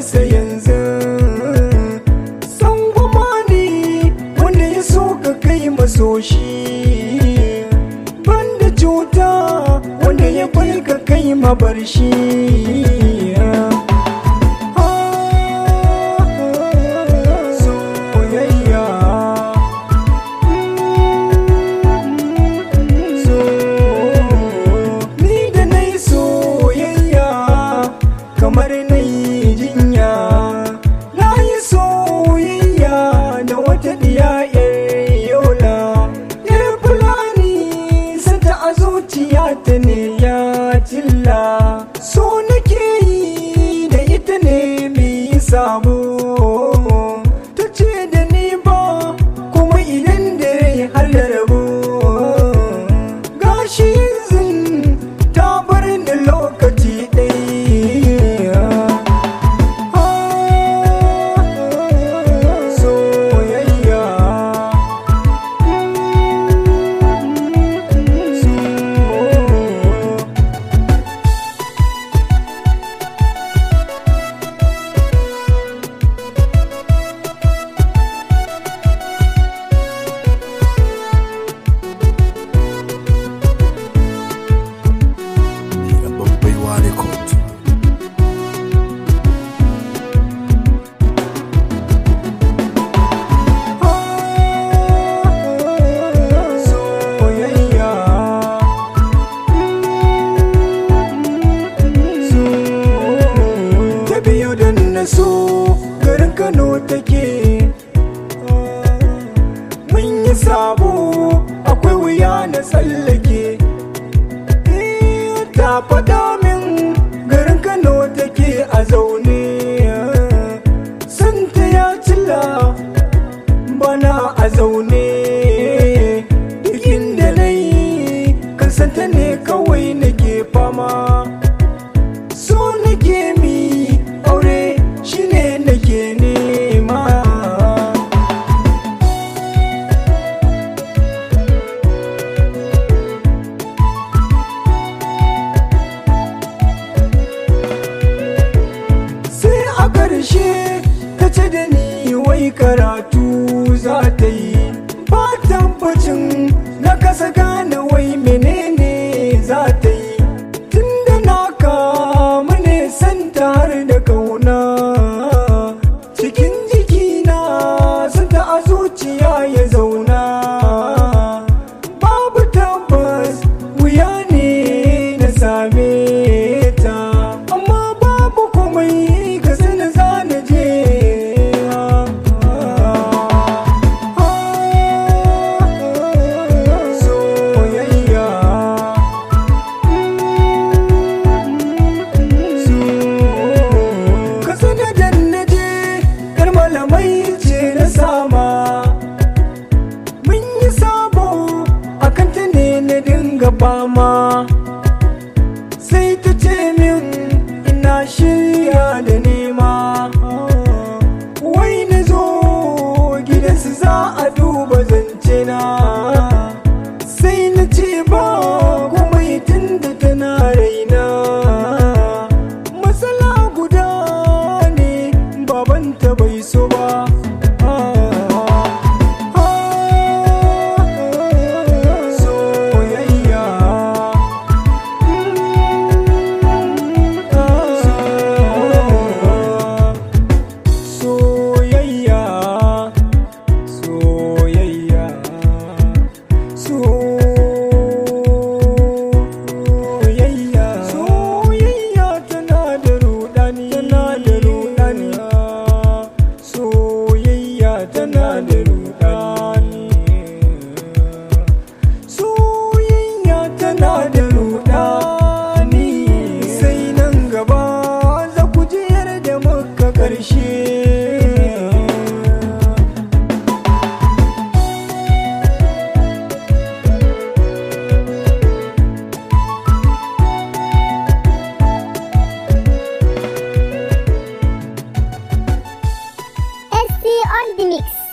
sa yanzu. San kuma ne wanda ya so ka kai maso shi, banda cuta wanda ya bar ka kai mabar shi. Kamar na yi jinya, na yi soyayya da wata diya yar yola, yar fulani sata a zuciya ta ne ya tilla. So nake yi da ita ne mai sabo, ta ce da ni ba kuma idan da rai har da rabo. Gashi yanzu ta bar ni lokaci ɗaya. So garin Kano take, mun yi sabo akwai wuya na tsallake. Ta faɗa min garin Kano take a zaune, santa ya cilla bana a zaune. Duk inda na yi kan santa ne kawai nake fama. So nake mi aure shine nake nema. Sai a ƙarshe ta ce da ni wai karatu za ta yi, ba tabbacin na kasa gane wai menene za ta yi. Tunda na kamu ne santa har da kauna, cikin jikina santa a zuciya ya zauna. Babu tabbas wuya ne na same ta, amma babu komai ka sani za na je. Soyayya ka sani dan na je, yar malamai ce na sama. Mun yi sabo akan ta ne na dinga fama. Sai ta ce min ina shirya da nema, wai na zo gidansu za a duba zance na. Sai na ce ba komai tunda tana raina. Matsala guda ne babanta bai so ba. Soyayya soyayya soyayya soyayya soyayya tana da rudani, tana da rudani. Soyayya tana da rudani, soyayya tana da rudani. Sai nan gaba za ku ji yadda muka ƙarshe. SC on the mix.